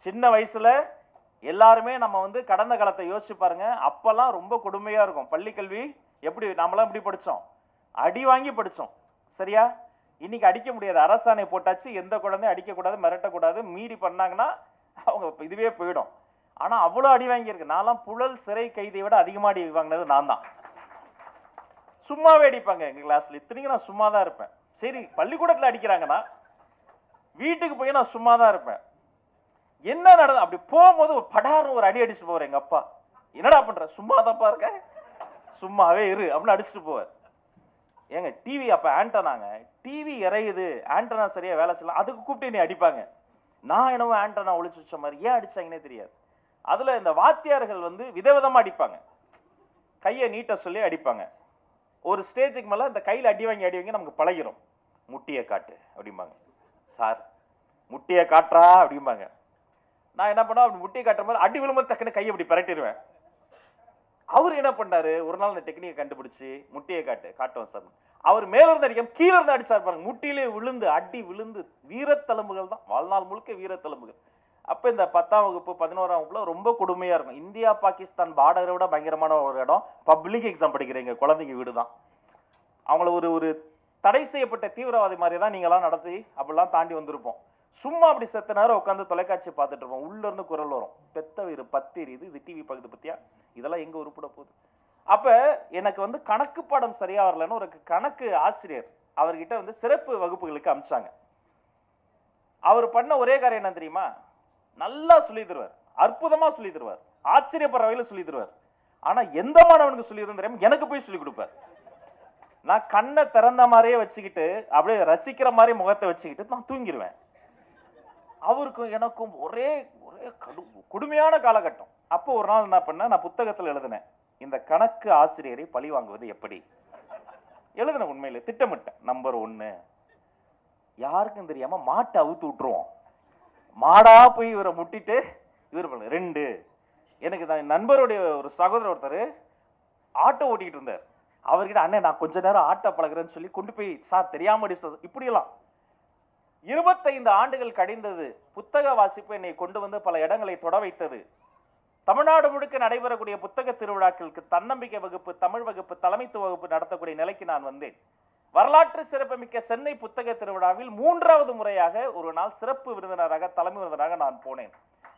சின்ன வயசுல எல்லாருமே நம்ம வந்து கடந்த காலத்தை யோசிச்சு பாருங்க. அப்பெல்லாம் ரொம்ப கொடுமையா இருக்கும். பள்ளி கல்வி எப்படி நாமெல்லாம் எப்படி படிச்சோம்? அடி வாங்கி படிச்சோம். சரியா? இன்னைக்கு அடிக்க முடியாது. அரசாணை போட்டாச்சு, எந்த குழந்தையும் அடிக்கக்கூடாது, மிரட்டக்கூடாது. மீறி பண்ணாங்கன்னா அவங்க இதுவே போயிடும். ஆனா அவ்வளோ அடி வாங்கியிருக்கு. நான்லாம் புழல் சிறை கைதியை விட அதிகமாக அடி வாங்கினது நான் தான். சும்மாவே அடிப்பாங்க எங்க கிளாஸ்ல. இத்தனைக்கும் நான் சும்மா தான் இருப்பேன். சரி, பள்ளிக்கூடத்தில் அடிக்கிறாங்கன்னா வீட்டுக்கு போய் நான் சும்மா தான் இருப்பேன். என்ன நடந்து அப்படி போகும்போது ஒரு படார்னு ஒரு அடி அடிச்சுட்டு போவார் எங்க அப்பா. என்னடா பண்ற? சும்மா தான்ப்பா இருக்க, சும்மாவே இரு அப்படின்னு அடிச்சுட்டு போவார். ஏங்க டிவி அப்ப ஆண்டனாங்க, டிவி இறையுது, ஆண்டனா சரியா வேலை செய்யலாம், அதுக்கு கூப்பிட்டு நீ அடிப்பாங்க. நான் என்னவோ ஆண்டனா ஒழிச்சு வச்ச மாதிரி. ஏன் அடிச்சாங்கன்னே தெரியாது. அதுல இந்த வாத்தியார்கள் வந்து விதவிதமா அடிப்பாங்க. கையை நீட்ட சொல்லி அடிப்பாங்க. ஒரு ஸ்டேஜுக்கு மேல இந்த கையில அடி வாங்கி நமக்கு பழகிரும். முட்டியை காட்டு அப்படிம்பாங்க. சார் முட்டியை காட்டுறா அப்படிம்பாங்க. நான் என்ன பண்ணா அப்படி முட்டியை காட்டுற மாதிரி அடி விழும்போது டக்குன்னு கையை அப்படி பரட்டிடுவேன். அவர் என்ன பண்ணாரு, ஒரு நாள் இந்த டெக்னிக்கை கண்டுபிடிச்சு முட்டியை காட்டுவோம் சார். அவர் மேல இருந்து அடிக்காம கீழே இருந்து அடிச்சார் பாருங்க. முட்டியிலே விழுந்து அடி விழுந்து வீரத்தழும்புகள் தான், வாழ்நாள் முழுக்க வீரத்தழும்புகள். அப்ப இந்த 10ஆம் வகுப்பு 11ஆம் வகுப்புல ரொம்ப கொடுமையா இருக்கும். இந்தியா பாகிஸ்தான் பார்டரை விட பயங்கரமான ஒரு இடம் பப்ளிக் எக்ஸாம் படிக்கிறீங்க குழந்தைங்க வீடு தான். அவங்கள ஒரு தடை செய்யப்பட்ட தீவிரவாதி மாதிரி தான் நீங்களாம் நடத்தி அப்படிலாம் தாண்டி வந்திருப்போம். சும்மா அப்படி செத்த நேரம் உட்காந்து தொலைக்காட்சி பார்த்துட்டு இருப்போம். உள்ள இருந்து குரல் வரும், பெத்த வீடு பத்திரி இது டிவி பக்கத்து பத்தியா, இதெல்லாம் எங்க உருப்பட போகுது. அப்ப எனக்கு வந்து கணக்கு பாடம் சரியா வரலன்னு ஒரு கணக்கு ஆசிரியர் அவர்கிட்ட வந்து சிறப்பு வகுப்புகளுக்கு அனுப்பிச்சாங்க. அவர் பண்ண ஒரே காரியம் என்ன தெரியுமா? நல்லா சொல்லி தருவார், அற்புதமா சொல்லி தருவார், ஆச்சரியப்படுற வகையில் சொல்லி தருவார். ஆனா எந்த மாணவனுக்கு சொல்லி தெரியாம எனக்கு போய் சொல்லி கொடுப்பார். நான் கண்ணை திறந்த மாதிரியே வச்சுக்கிட்டு அப்படியே ரசிக்கிற மாதிரி முகத்தை வச்சுக்கிட்டு நான் தூங்கிடுவேன். அவருக்கும் எனக்கும் ஒரே கொடுமையான காலகட்டம். அப்போ ஒரு நாள் என்ன பண்ண, நான் புத்தகத்தில் எழுதினேன், இந்த கணக்கு ஆசிரியரை பழி வாங்குவது எப்படி எழுதின. உண்மையில திட்டமிட்டேன். நம்பர் 1, யாருக்கும் தெரியாம மாட்டை அவுத்து விட்டுருவோம். மாடா போய் இவரை முட்டிட்டு இவர் பண்ண. 2, எனக்கு தான் நண்பருடைய ஒரு சகோதரர் ஒருத்தர் ஆட்டோ ஓட்டிக்கிட்டு இருந்தார். அவர்கிட்ட அண்ணன் நான் கொஞ்ச நேரம் ஆட்டோ பழகிறேன்னு சொல்லி கொண்டு போய் சார் தெரியாம இப்படியெல்லாம் 25 ஆண்டுகள் கழிந்தது. புத்தக வாசிப்பு என்னை கொண்டு வந்து பல இடங்களை தொட வைத்தது. தமிழ்நாடு முழுக்க நடைபெறக்கூடிய புத்தக திருவிழாக்களுக்கு தன்னம்பிக்கை வகுப்பு, தமிழ் வகுப்பு, தலைமைத்துவ வகுப்பு நடத்தக்கூடிய நிலைக்கு நான் வந்தேன். வரலாற்று சிறப்புமிக்க சென்னை புத்தக திருவிழாவில் 3வது முறையாக ஒரு நாள் சிறப்பு விருந்தினராக, தலைமை விருந்தினராக நான் போனேன்.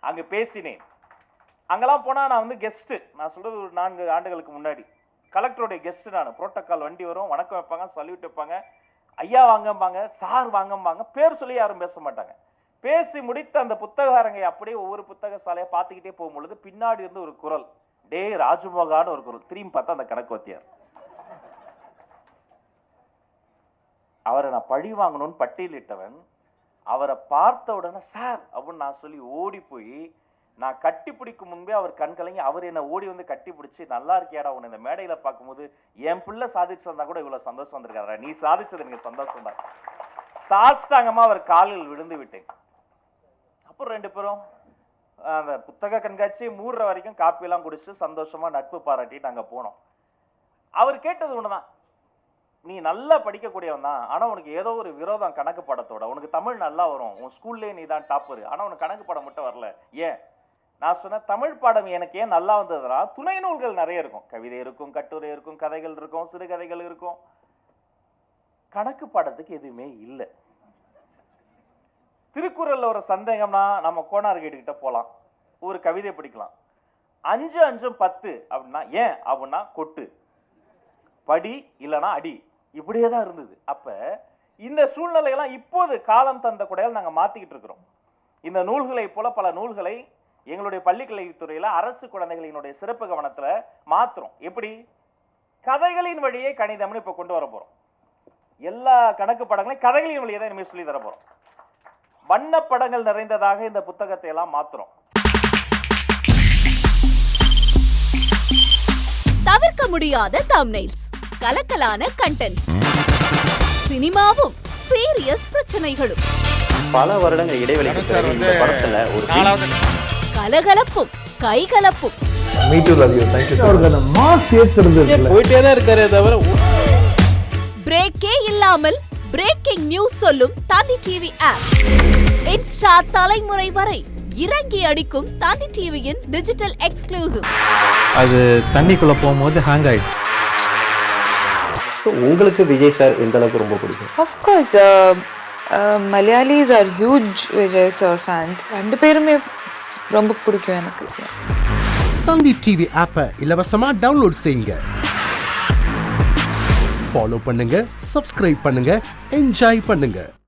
அங்கு பேசினேன். அங்கெல்லாம் போனா நான் வந்து கெஸ்ட். நான் சொல்றது ஒரு 4 ஆண்டுகளுக்கு முன்னாடி கலெக்டருடைய கெஸ்ட். நான் புரோட்டோக்கால் வண்டி வரும், வணக்கம் வைப்பாங்க, சல்யூட் வைப்பாங்க, ஐயா வாங்கம்பாங்க, சார் வாங்கம்பாங்க, பேர் சொல்லி யாரும் பேச மாட்டாங்க. பேசி முடித்த அந்த புத்தக அரங்கை அப்படியே ஒவ்வொரு புத்தக சாலையை பார்த்துக்கிட்டே போகும்பொழுது பின்னாடி இருந்து ஒரு குரல், டே ராஜமோகான்னு ஒரு குரல். திரும்பி பார்த்தா அந்த கணக்கு வாத்தியார். அவரை நான் பழி வாங்கணும்னு பட்டியலிட்டவன். அவரை பார்த்த உடனே சார் அப்படின்னு நான் சொல்லி ஓடி போய் நான் கட்டி பிடிக்கும் முன்பே அவர் கண்கலங்கி அவர் என்ன ஓடி வந்து கட்டி பிடிச்சி, நல்லா இருக்கியாடா, உன்னை இந்த மேடையில பார்க்கும்போது என் பிள்ளை சாதிச்சு வந்தா கூட இவ்வளவு சந்தோஷம் வந்திருக்காரா, நீ சாதிச்சது எனக்கு சந்தோஷம் தான். சாஷ்டாங்கமா அவர் காலில் விழுந்து விட்டேன். அப்புறம் 2 பேரும் அந்த புத்தக கண்காட்சி மூடுற வரைக்கும் காப்பியெல்லாம் குடிச்சு சந்தோஷமா நட்பு பாராட்டிட்டு அங்க போனோம். அவர் கேட்டது ஒண்ணுதான், நீ நல்லா படிக்கக்கூடியவன் தான், ஆனா உனக்கு ஏதோ ஒரு விரோதம் கணக்கு பாடத்தோட. உனக்கு தமிழ் நல்லா வரும், உன் ஸ்கூல்லே நீ தான் டாப்பர், ஆனா உனக்கு கணக்கு பாடம் மட்டும் வரல. ஏன்? நான் சொன்ன தமிழ் பாடம் எனக்கு ஏன் நல்லா வந்ததுனா, துணை நூல்கள் நிறைய இருக்கும், கவிதை இருக்கும், கட்டுரை இருக்கும், கதைகள் இருக்கும், சிறுகதைகள் இருக்கும். கணக்கு பாடத்துக்கு எதுவுமே இல்லை. திருக்குறள்ல ஒரு சந்தேகம்னா நம்ம கோனார் கேட்டுக்கிட்ட போலாம், ஒரு கவிதை படிக்கலாம். 5 5 10 அப்படின்னா ஏன் அப்படின்னா கொட்டு, படி இல்லைன்னா அடி, இப்படியே தான் இருந்தது. அப்ப இந்த சூழ்நிலையெல்லாம் இப்போது காலம் தந்த குடையால் நாங்க மாத்திக்கிட்டு இருக்கிறோம். இந்த நூல்களை போல பல நூல்களை எங்களுடைய பள்ளிக்கல்வித்துறையில அரசு குழந்தைகளினுடைய சிறப்பு கவனத்துல மாத்துறோம். எப்படி? கதைகளின் வழியே கணிதம்னு இப்ப கொண்டு வர போறோம். எல்லா கணக்கு படங்களையும் கதைகளின் வழியே தான் இனிமேல் சொல்லி தர போறோம். வண்ண படங்கள் நிறைந்ததாக இந்த புத்தகத்தை எல்லாம் மாத்துறோம். தவிர்க்க முடியாத தம்ப்நெயில்ஸ், கலக்கலான கண்டென்ட்ஸ், சினிமாவும் சீரியஸ் பிரச்சனைகளும், பல வருடங்கள் இடைவெளிக்கு பிறகு இந்த படத்துல ஒரு கலகலப்பும் கைகலப்பும். போயிட்டே தான் இருக்காரே தவிர பிரேக்கே இல்லாமல் பிரேக்கிங் நியூஸ் சொல்லும் தந்தி டிவி ஆப். இன்ஸ்டா தலைமுறை வரை இறங்கி அடிக்கும் தந்தி டிவியின் டிஜிட்டல் எக்ஸ்க்ளூசிவ். அது தண்ணிக்குள்ள போகும்போது ஹேங் ஆயிடுச்சு. உங்களுக்கு விஜய் சார் எந்த அளவுக்கு ரொம்ப பிடிக்கும்? Of course, Malayalis are huge Vijay sir fans. ரெண்டு பேருமே ரொம்ப பிடிக்கும் எனக்கு. தந்தி டிவி ஆப்பை இலவசமா டவுன்லோட் செய்யுங்க. ஃபாலோ பண்ணுங்க, சப்ஸ்கிரைப் பண்ணுங்க, என்ஜாய் பண்ணுங்க.